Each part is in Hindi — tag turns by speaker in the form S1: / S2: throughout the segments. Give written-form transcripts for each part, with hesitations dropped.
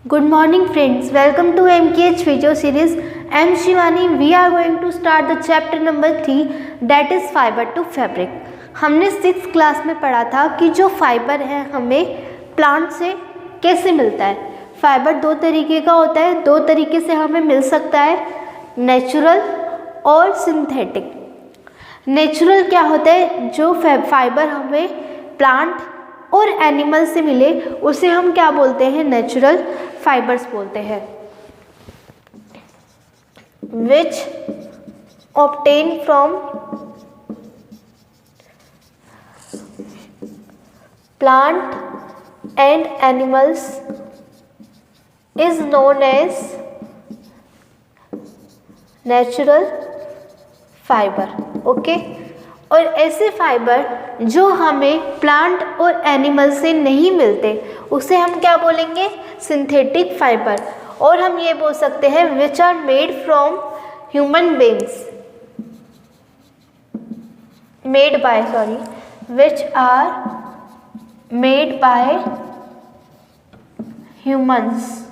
S1: Good morning friends, welcome to MKH video series. I am Shivani. We are going to start the chapter number 3 that is fiber to fabric. हमने 6th क्लास में पढ़ा था कि जो फाइबर है हमें प्लांट से कैसे मिलता है। फाइबर दो तरीके का होता है, दो तरीके से हमें मिल सकता है, नेचुरल और सिंथेटिक। नेचुरल क्या होता है, जो फाइबर हमें प्लांट और एनिमल से मिले उसे हम क्या बोलते हैं, नेचुरल फाइबर्स बोलते हैं। Which obtain from plant and animals is known as natural fibre. Okay, और ऐसे फाइबर जो हमें प्लांट और एनिमल से नहीं मिलते उसे हम क्या बोलेंगे, सिंथेटिक फाइबर। और हम ये बोल सकते हैं which are made from human beings, which are made by humans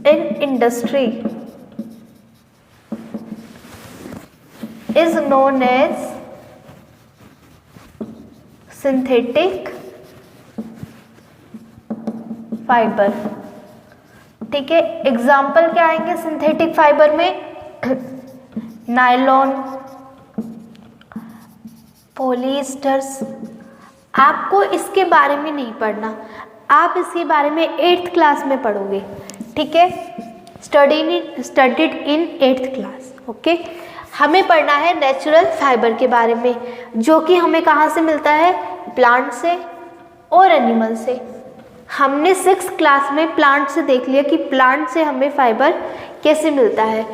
S1: in industry is known as synthetic fiber। ठीक है, एग्जाम्पल क्या आएंगे सिंथेटिक फाइबर में, नायलॉन, पॉलिएस्टर्स। आपको इसके बारे में नहीं पढ़ना, आप इसके बारे में 8th क्लास में पढ़ोगे। ठीक है, studied in 8th class. Okay, हमें पढ़ना है नेचुरल फाइबर के बारे में, जो कि हमें कहाँ से मिलता है, प्लांट से और एनिमल से। हमने 6th क्लास में प्लांट से देख लिया कि प्लांट से हमें फाइबर कैसे मिलता है।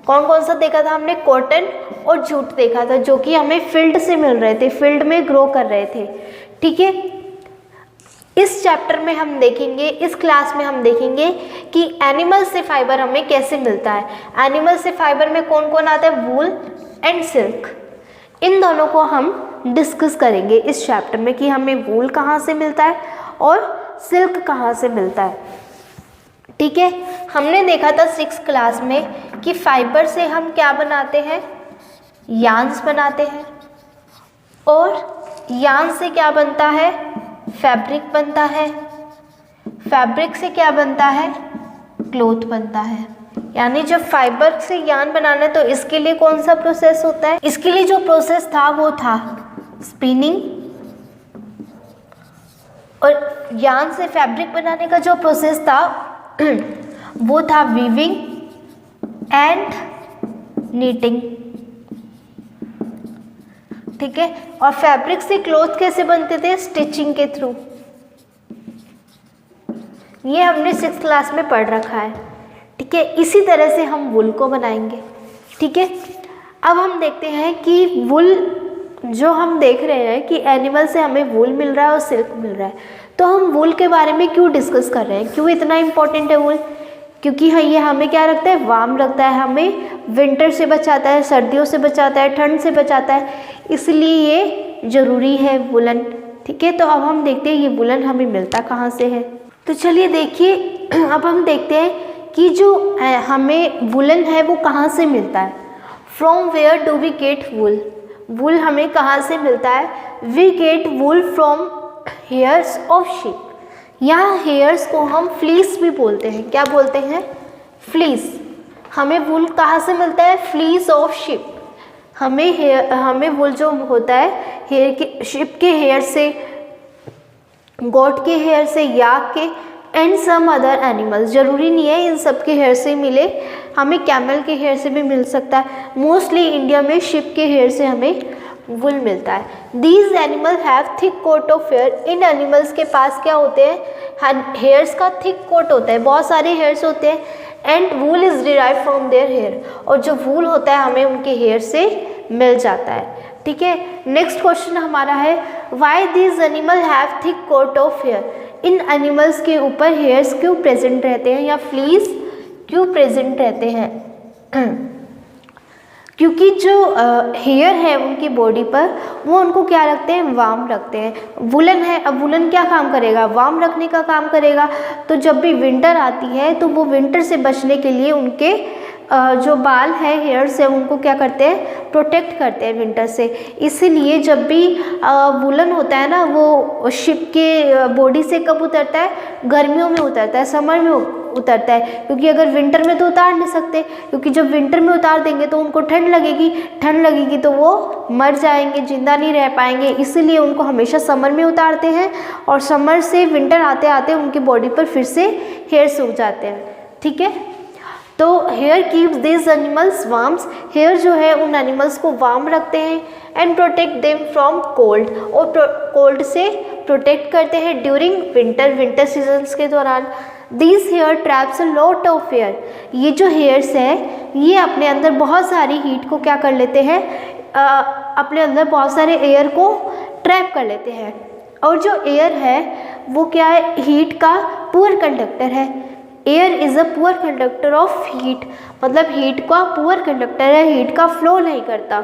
S1: कौन कौन सा देखा था हमने, कॉटन और जूट देखा था, जो कि हमें फील्ड से मिल रहे थे, फील्ड में ग्रो कर रहे थे। ठीक है, इस चैप्टर में हम देखेंगे, इस क्लास में हम देखेंगे कि एनिमल से फाइबर हमें कैसे मिलता है। एनिमल से फाइबर में कौन कौन आता है, वूल एंड सिल्क। इन दोनों को हम डिस्कस करेंगे इस चैप्टर में कि हमें वूल कहाँ से मिलता है और सिल्क कहाँ से मिलता है। ठीक है, हमने देखा था 6th क्लास में कि फाइबर से हम क्या बनाते हैं, यार्न्स बनाते हैं, और यार्न से क्या बनता है, फैब्रिक बनता है, फैब्रिक से क्या बनता है, क्लोथ बनता है। यानी जब फाइबर से यार्न बनाना है तो इसके लिए कौन सा प्रोसेस होता है, इसके लिए जो प्रोसेस था वो था स्पिनिंग, और यार्न से फैब्रिक बनाने का जो प्रोसेस था वो था वीविंग एंड नीटिंग। ठीक है, और फैब्रिक से क्लॉथ कैसे बनते थे, स्टिचिंग के थ्रू। ये हमने 6th क्लास में पढ़ रखा है। ठीक है, इसी तरह से हम वुल को बनाएंगे। ठीक है, अब हम देखते हैं कि वुल, जो हम देख रहे हैं कि एनिमल से हमें वुल मिल रहा है और सिल्क मिल रहा है, तो हम वुल के बारे में क्यों डिस्कस कर रहे हैं, क्यों इतना इम्पोर्टेंट है वुल, क्योंकि हाँ, ये हमें क्या रखता है, वार्म रखता है, हमें विंटर से बचाता है, सर्दियों से बचाता है, ठंड से बचाता है, इसलिए ये ज़रूरी है वुलन। ठीक है, तो अब हम देखते हैं ये वुलन हमें मिलता कहाँ से है। तो चलिए देखिए, अब हम देखते हैं कि जो हमें वुलन है वो कहाँ से मिलता है। From where do we get wool, wool हमें कहाँ से मिलता है, we get wool from hairs of sheep. यहाँ हेयर्स को हम फ्लीस भी बोलते हैं, क्या बोलते हैं, फ्लीस। हमें वुल कहाँ से मिलता है, फ्लीस ऑफ शिप। हमें वुल जो होता है हेयर के, शिप के हेयर से, गोट के हेयर से, याक के, एंड सम अदर एनिमल्स। ज़रूरी नहीं है इन सब के हेयर से मिले, हमें कैमल के हेयर से भी मिल सकता है। मोस्टली इंडिया में शिप के हेयर से हमें वुल मिलता है। These animal have thick coat of hair. इन एनिमल्स के पास क्या होते हैं, हेयर्स का थिक कोट होता है, बहुत सारे हेयर्स होते हैं। And wool is derive from their hair, और जो वूल होता है हमें उनके हेयर से मिल जाता है। ठीक है, नेक्स्ट क्वेश्चन हमारा है, why these animal have thick coat of hair. इन एनिमल्स के ऊपर हेयर्स क्यों प्रेजेंट रहते हैं या फ्लीस क्यों प्रेजेंट रहते हैं। क्योंकि जो हेयर है उनकी बॉडी पर वो उनको क्या रखते हैं, वार्म रखते हैं। वुलन है, अब वुलन क्या काम करेगा, वार्म रखने का काम करेगा। तो जब भी विंटर आती है तो वो विंटर से बचने के लिए उनके जो बाल है, हेयर्स है, उनको क्या करते हैं, प्रोटेक्ट करते हैं विंटर से। इसीलिए जब भी वुलन होता है ना, वो शिप के बॉडी से कब उतरता है, गर्मियों में उतरता है, समर में उतरता है। क्योंकि अगर विंटर में तो उतार नहीं सकते, क्योंकि जब विंटर में उतार देंगे तो उनको ठंड लगेगी तो वो मर जाएंगे, जिंदा नहीं रह पाएंगे। इसीलिए उनको हमेशा समर में उतारते हैं और समर से विंटर आते आते उनकी बॉडी पर फिर से हेयर सूख जाते हैं। ठीक है, तो hair keeps this animals warms, hair जो है उन एनिमल्स को वार्म रखते हैं। And protect them from cold, और कोल्ड से प्रोटेक्ट करते हैं ड्यूरिंग विंटर सीजन्स के दौरान। This hair traps a lot of air, ये जो हेयर्स है ये अपने अंदर बहुत सारी हीट को क्या कर लेते हैं, अपने अंदर बहुत सारे एयर को ट्रैप कर लेते हैं। और जो एयर है वो क्या है, हीट का पुअर कंडक्टर है। Air is a poor conductor of heat, मतलब हीट का पुअर कंडक्टर है, हीट का फ्लो नहीं करता।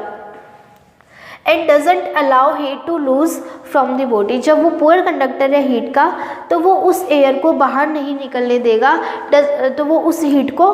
S1: And doesn't allow heat to lose from the body, जब वो पुअर कंडक्टर है हीट का तो वो उस एयर को बाहर नहीं निकलने देगा, तो वो उस हीट को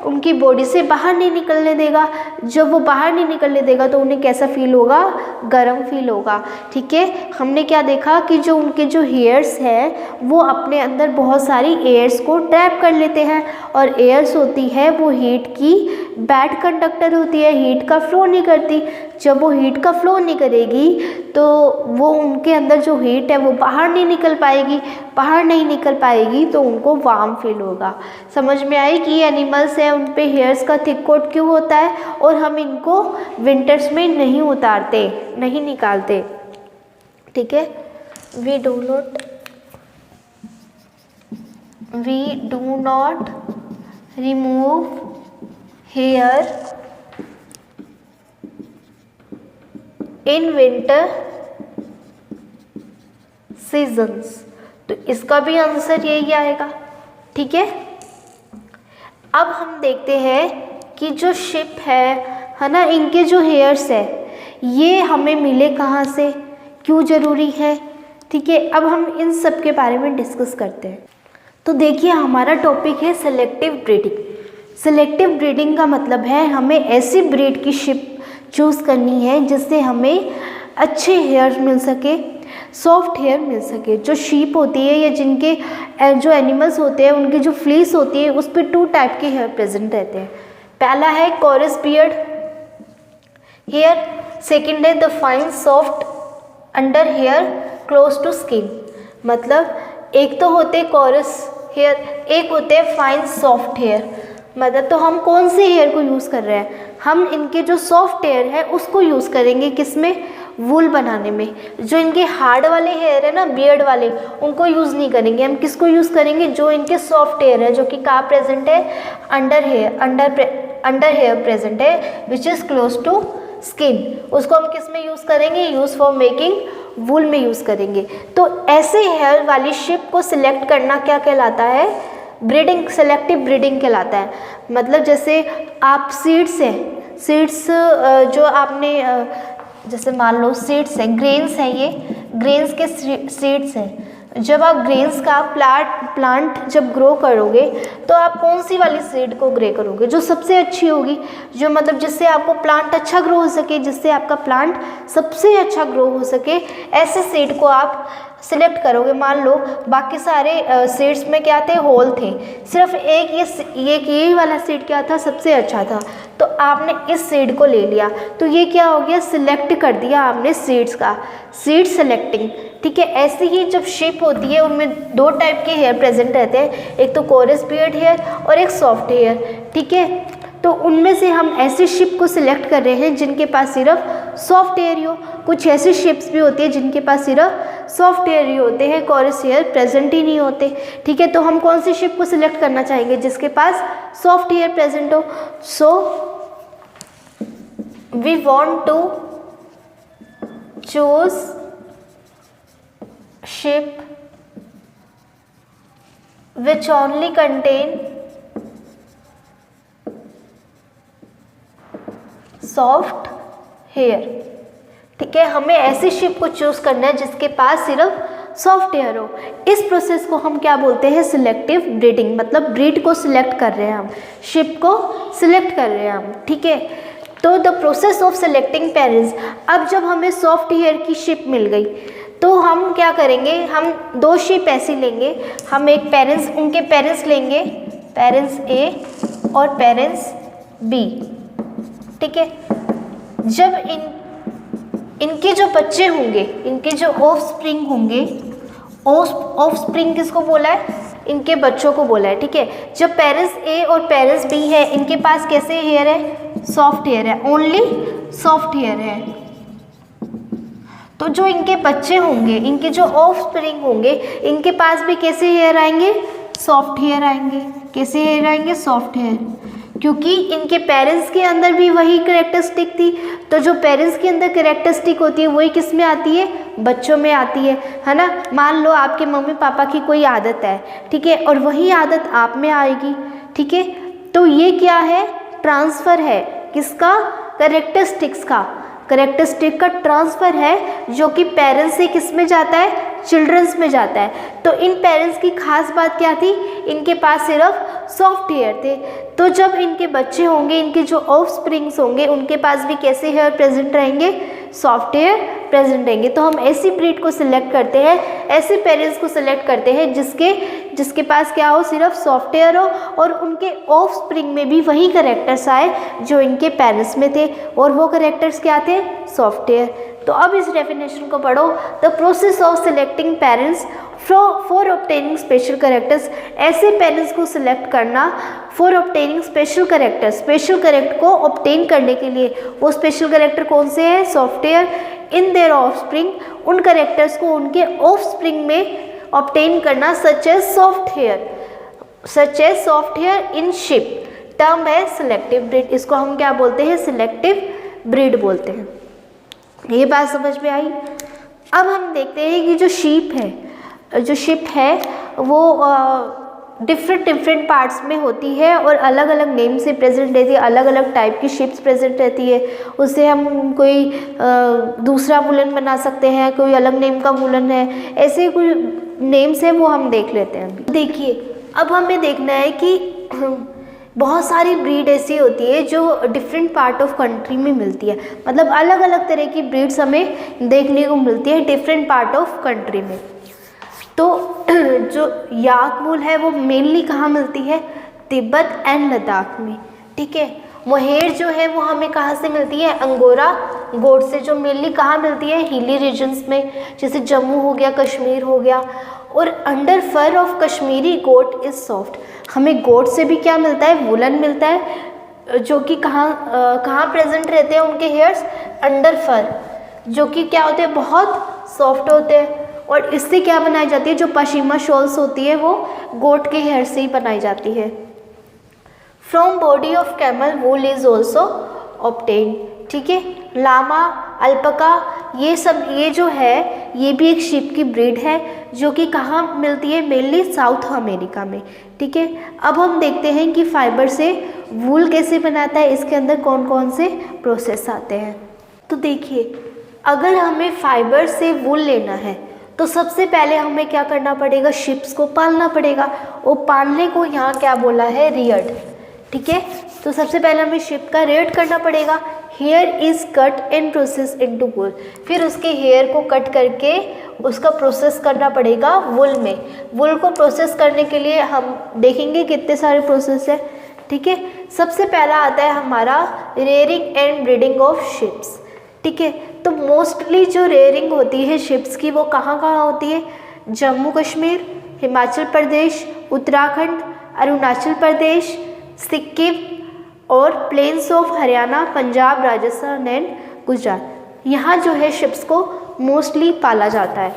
S1: उनकी बॉडी से बाहर नहीं निकलने देगा। जब वो बाहर नहीं निकलने देगा तो उन्हें कैसा फील होगा, गर्म फील होगा। ठीक है, हमने क्या देखा कि जो उनके जो हेयर्स हैं वो अपने अंदर बहुत सारी एयर्स को ट्रैप कर लेते हैं, और एयर्स होती है वो हीट की बैड कंडक्टर होती है, हीट का फ्लो नहीं करती। जब वो हीट का फ्लो नहीं करेगी तो वो उनके अंदर जो हीट है वो बाहर नहीं निकल पाएगी तो उनको वार्म फील होगा। समझ में आई कि ये एनिमल्स हैं उन पे हेयर्स का थिक कोट क्यों होता है, और हम इनको विंटर्स में नहीं उतारते, नहीं निकालते। ठीक है, we do not remove hair in winter seasons, तो इसका भी आंसर यही आएगा। ठीक है, अब हम देखते हैं कि जो शिप है ना, इनके जो हेयर्स है ये हमें मिले कहाँ से, क्यों ज़रूरी है। ठीक है, अब हम इन सब के बारे में डिस्कस करते हैं। तो देखिए, हमारा टॉपिक है सेलेक्टिव ब्रीडिंग। सेलेक्टिव ब्रीडिंग का मतलब है हमें ऐसी ब्रीड की शिप चूज़ करनी है जिससे हमें अच्छे हेयर मिल सके, सॉफ्ट हेयर मिल सके। जो शीप होती है या जिनके जो एनिमल्स होते हैं उनकी जो फ्लीस होती है उस पर 2 टाइप के हेयर प्रेजेंट रहते हैं। पहला है कॉरस बियर्ड हेयर, सेकंड है the fine soft under hair close to skin. मतलब एक तो होते कॉरस हेयर, एक होते फाइन सॉफ्ट हेयर। मतलब तो हम कौन से हेयर को यूज़ कर रहे हैं, हम इनके जो सॉफ्ट हेयर है उसको यूज़ करेंगे, किसमें, वूल बनाने में। जो इनके हार्ड वाले हेयर है ना, बियर्ड वाले, उनको यूज़ नहीं करेंगे। हम किसको यूज़ करेंगे, जो इनके सॉफ्ट हेयर है, जो कि कहाँ प्रेजेंट है, अंडर हेयर प्रेजेंट है, which is close to skin. उसको हम किस में यूज़ करेंगे, यूज़ फॉर मेकिंग वूल में यूज़ करेंगे। तो ऐसे हेयर वाली शिप को सिलेक्ट करना क्या कहलाता है, ब्रीडिंग, सेलेक्टिव ब्रीडिंग कहलाता है। मतलब जैसे आप सीड्स जो आपने जैसे मान लो सीड्स हैं, ग्रेन्स हैं, ये ग्रेन्स के सीड्स हैं। जब आप ग्रेन्स का प्लांट जब ग्रो करोगे तो आप कौन सी वाली सीड को ग्रे करोगे, जो सबसे अच्छी होगी, जो मतलब जिससे आपको प्लांट अच्छा ग्रो हो सके, जिससे आपका प्लांट सबसे अच्छा ग्रो हो सके, ऐसे सीड को आप सिलेक्ट करोगे। मान लो बाकी सारे सीड्स में क्या थे, होल थे, सिर्फ एक ये वाला सीड क्या था, सबसे अच्छा था, तो आपने इस सीड को ले लिया, तो ये क्या हो गया, सिलेक्ट कर दिया आपने सीड्स का, सीड सेलेक्टिंग। ठीक है, ऐसे ही जब शेप होती है उनमें 2 टाइप के हेयर प्रेजेंट रहते हैं, एक तो कोरस बियर्ड हेयर और एक सॉफ्ट हेयर। ठीक है, तो उनमें से हम ऐसे शिप को सिलेक्ट कर रहे हैं जिनके पास सिर्फ सॉफ्ट हेयर ही हो। कुछ ऐसी शिप्स भी होती है जिनके पास सिर्फ सॉफ्ट हेयर ही होते हैं, कोरस हेयर प्रेजेंट ही नहीं होते। ठीक है, तो हम कौन सी शिप को सिलेक्ट करना चाहेंगे, जिसके पास सॉफ्ट हेयर प्रेजेंट हो। So we want to choose sheep which only contain soft hair. ठीक है, हमें ऐसी शिप को चूज करना है जिसके पास सिर्फ सॉफ्ट हेयर हो। इस प्रोसेस को हम क्या बोलते हैं? Selective breeding. मतलब ब्रीड को सिलेक्ट कर रहे हैं हम, शिप को सिलेक्ट कर रहे हैं हम। ठीक है, तो the process of selecting parents. अब जब हमें सॉफ्ट हेयर की शिप मिल गई तो हम क्या करेंगे? हम दो शिप ऐसी लेंगे, हम एक पेरेंट्स, उनके पेरेंट्स लेंगे, पेरेंट्स ए और पेरेंट्स बी। ठीक है, जब इनके जो बच्चे होंगे, इनके जो ऑफस्प्रिंग होंगे, ऑफस्प्रिंग किसको बोला है? इनके बच्चों को बोला है। ठीक है, जब पेरेंट्स ए और पेरेंट्स बी है, इनके पास कैसे हेयर है? सॉफ्ट हेयर है, ओनली सॉफ्ट हेयर है। तो जो इनके बच्चे होंगे, इनके जो ऑफस्प्रिंग होंगे, इनके पास भी कैसे हेयर आएंगे? सॉफ्ट हेयर आएंगे। कैसे हेयर आएंगे? सॉफ्ट हेयर, क्योंकि इनके पेरेंट्स के अंदर भी वही कैरेक्टरिस्टिक थी। तो जो पेरेंट्स के अंदर कैरेक्टरिस्टिक होती है वही किस में आती है? बच्चों में आती है ना। मान लो आपके मम्मी पापा की कोई आदत है, ठीक है, और वही आदत आप में आएगी। ठीक है, तो ये क्या है? ट्रांसफ़र है। किसका? कैरेक्टरिस्टिक्स का। कैरेक्टरिस्टिक का ट्रांसफ़र है जो कि पेरेंट्स से किस में जाता है? चिल्ड्रंस में जाता है। तो इन पेरेंट्स की खास बात क्या थी? इनके पास सिर्फ सॉफ्ट हेयर थे। तो जब इनके बच्चे होंगे, इनके जो ऑफस्प्रिंग्स होंगे, उनके पास भी कैसे हेयर प्रेजेंट रहेंगे? सॉफ्ट हेयर प्रेजेंट रहेंगे। तो हम ऐसी ब्रीड को सिलेक्ट करते हैं, ऐसे पेरेंट्स को सिलेक्ट करते हैं जिसके पास क्या हो? सिर्फ सॉफ्ट हेयर हो और उनके ऑफस्प्रिंग में भी वही कैरेक्टर्स आए जो इनके पेरेंट्स में थे, और वो कैरेक्टर्स क्या थे? Soft hair. तो अब इस डेफिनेशन को पढ़ो। The process of selecting parents for obtaining special characters. ऐसे पेरेंट्स को सिलेक्ट करना for obtaining special characters. Special character को ऑब्टेन करने के लिए, वो स्पेशल कैरेक्टर कौन से हैं? Soft hair. In their offspring, उन कैरेक्टर्स को उनके ऑफस्प्रिंग में ऑब्टेन करना, such as soft hair in sheep. Term है सिलेक्टिव ब्रीड। इसको हम क्या बोलते हैं? सिलेक्टिव ब्रीड बोलते हैं। ये बात समझ में आई? अब हम देखते हैं कि जो शिप है वो डिफरेंट पार्ट्स में होती है और अलग अलग नेम से प्रेजेंट रहती है। अलग अलग टाइप की शिप्स प्रेजेंट रहती है। उससे हम कोई दूसरा वुलन बना सकते हैं, कोई अलग नेम का वुलन है, ऐसे कोई नेम्स हैं वो हम देख लेते हैं। देखिए, अब हमें देखना है कि बहुत सारी ब्रीड ऐसी होती है जो डिफरेंट पार्ट ऑफ कंट्री में मिलती है। मतलब अलग अलग तरह की ब्रीड्स हमें देखने को मिलती है डिफरेंट पार्ट ऑफ कंट्री में। तो जो याक वूल है वो मेनली कहाँ मिलती है? तिब्बत एंड लद्दाख में। ठीक है, मोहेर जो है वो हमें कहाँ से मिलती है? अंगोरा गोट से, जो मेनली कहाँ मिलती है? हिली रीजन्स में, जैसे जम्मू हो गया, कश्मीर हो गया। और under fur of Kashmiri goat is soft. हमें गोट से भी क्या मिलता है? वुलन मिलता है, जो कि कहाँ प्रेजेंट रहते हैं उनके हेयर्स? अंडर फर, जो कि क्या होते हैं? बहुत सॉफ्ट होते हैं। और इससे क्या बनाई जाती है? जो पश्मीना शॉल्स होती है वो गोट के हेयर से ही बनाई जाती है। From body of camel wool is also obtain. ठीक है, लामा, अल्पका, ये जो है ये भी एक शिप की ब्रीड है जो कि कहाँ मिलती है? मेनली साउथ अमेरिका में। ठीक है, अब हम देखते हैं कि फाइबर से वूल कैसे बनाता है, इसके अंदर कौन कौन से प्रोसेस आते हैं। तो देखिए, अगर हमें फाइबर से वूल लेना है तो सबसे पहले हमें क्या करना पड़ेगा? शिप्स को पालना पड़ेगा। और पालने को यहाँ क्या बोला है? रियर्ड। ठीक है, तो सबसे पहले हमें शिप का रियर्ड करना पड़ेगा। Hair is cut and process into wool. फिर उसके हेयर को कट करके उसका प्रोसेस करना पड़ेगा वुल में। वुल को प्रोसेस करने के लिए हम देखेंगे कितने सारे प्रोसेस है। ठीक है, सबसे पहला आता है हमारा rearing and breeding of ships. ठीक है, तो मोस्टली जो रेयरिंग होती है शिप्स की वो कहाँ होती है? जम्मू कश्मीर, हिमाचल प्रदेश, उत्तराखंड, अरुणाचल प्रदेश, सिक्किम और plains of Haryana, Punjab, Rajasthan and Gujarat. यहाँ जो है शिप्स को मोस्टली पाला जाता है।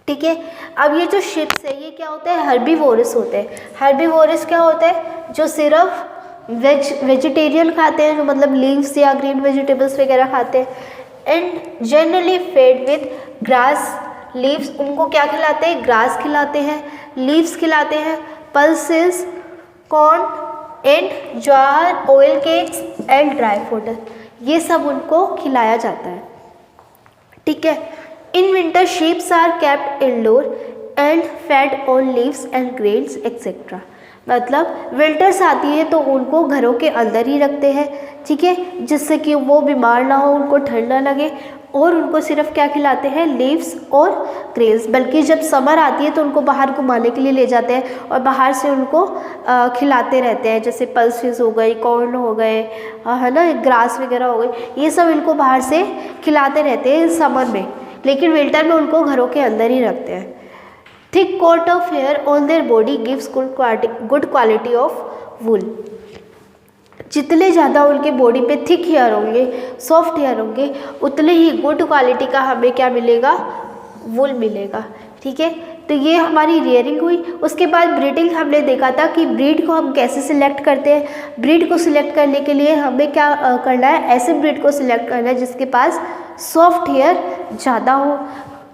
S1: ठीक है, अब ये जो शिप्स है ये क्या होता है? हर्बीवोरस होते हैं। हर्बीवोरस क्या होता है? जो सिर्फ वेजिटेरियन खाते हैं, जो मतलब लीव्स या ग्रीन वेजिटेबल्स वगैरह खाते हैं। And generally fade with grass leaves. उनको क्या खिलाते हैं? ग्रास खिलाते हैं, लीव्स खिलाते हैं, pulses, corn and jowar, oil cakes and dry food. ये सब उनको खिलाया जाता है, ठीक है। In winter sheeps are kept indoor and fed on leaves and grains etcetera. मतलब विंटर्स आती है तो उनको घरों के अंदर ही रखते हैं, ठीक है, जिससे कि वो बीमार ना हो, उनको ठंड ना लगे, और उनको सिर्फ क्या खिलाते हैं, लीव्स और ग्रेन्स। बल्कि जब समर आती है तो उनको बाहर घुमाने के लिए ले जाते हैं और बाहर से उनको खिलाते रहते हैं, जैसे पल्सेस हो गई, कॉर्न हो गए, है ना, ग्रास वगैरह हो गई, ये सब इनको बाहर से खिलाते रहते हैं समर में, लेकिन विंटर में उनको घरों के अंदर ही रखते हैं। Thick coat of hair on their body gives good quality of wool. जितने ज़्यादा उनके बॉडी पे थिक हेयर होंगे, सॉफ्ट हेयर होंगे, उतने ही गुड क्वालिटी का हमें क्या मिलेगा, वुल मिलेगा, ठीक है। तो ये हमारी रियरिंग हुई। उसके बाद ब्रीडिंग हमने देखा था कि ब्रीड को हम कैसे सिलेक्ट करते हैं। ब्रीड को सिलेक्ट करने के लिए हमें क्या करना है, ऐसे ब्रीड को सिलेक्ट करना है जिसके पास सॉफ्ट हेयर ज़्यादा हो।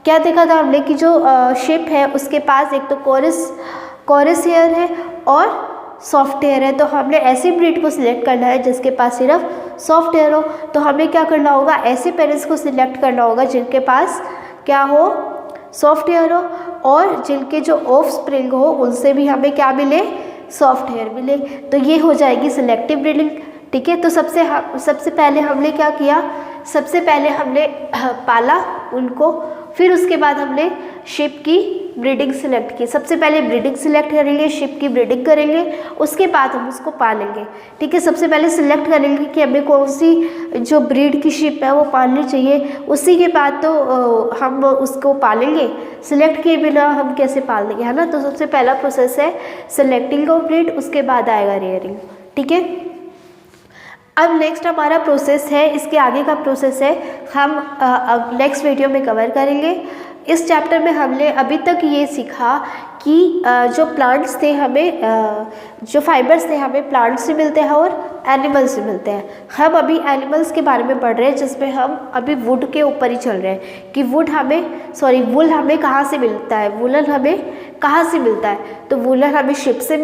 S1: क्या देखा था हमने कि जो शिप है उसके पास एक तो कोरस हेयर है और सॉफ्ट हेयर है, तो हमने ऐसी ब्रीड को सिलेक्ट करना है जिसके पास सिर्फ सॉफ्ट हेयर हो। तो हमें क्या करना होगा, ऐसे पेरेंट्स को सिलेक्ट करना होगा जिनके पास क्या हो, सॉफ्ट हेयर हो, और जिनके जो ऑफ स्प्रिंग हो उनसे भी हमें क्या मिले, सॉफ्ट हेयर मिले। तो ये हो जाएगी सिलेक्टिव ब्रीडिंग, ठीक है। तो सबसे पहले हमने क्या किया, सबसे पहले हमने पाला उनको, फिर उसके बाद हमने शिप की ब्रीडिंग सिलेक्ट की। सबसे पहले ब्रीडिंग सिलेक्ट करेंगे, शिप की ब्रीडिंग करेंगे, उसके बाद हम उसको पालेंगे, ठीक है। सबसे पहले सिलेक्ट करेंगे कि हमें कौन सी जो ब्रीड की शिप है वो पालनी चाहिए, उसी के बाद तो हम उसको पालेंगे। सिलेक्ट किए बिना हम कैसे पाल देंगे, है ना। तो सबसे पहला प्रोसेस है सिलेक्टिंग ऑफ ब्रीड, उसके बाद आएगा रेयरिंग, ठीक है। अब नेक्स्ट हमारा प्रोसेस है, इसके आगे का प्रोसेस है हम नेक्स्ट वीडियो में कवर करेंगे। इस चैप्टर में हमने अभी तक ये सीखा कि जो प्लांट्स थे हमें जो फाइबर्स थे हमें प्लांट्स से मिलते हैं और एनिमल्स से मिलते हैं। हम अभी एनिमल्स के बारे में पढ़ रहे हैं, जिसमें हम अभी वुड के ऊपर ही चल रहे हैं कि वुल हमें कहाँ से मिलता है, वुलन हमें कहाँ से मिलता है। तो वुलन हमें शिप से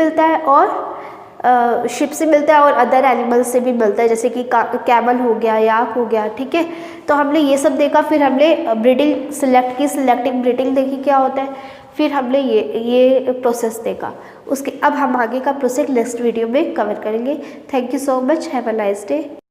S1: मिलता है और अदर एनिमल्स से भी मिलता है, जैसे कि कैमल हो गया, याक हो गया, ठीक है। तो हमने ये सब देखा, फिर हमने ब्रीडिंग सिलेक्ट की, सिलेक्टिंग ब्रीडिंग देखी क्या होता है, फिर हमने ये प्रोसेस देखा। उसके अब हम आगे का प्रोसेस नेक्स्ट वीडियो में कवर करेंगे। Thank you so much, have a nice day.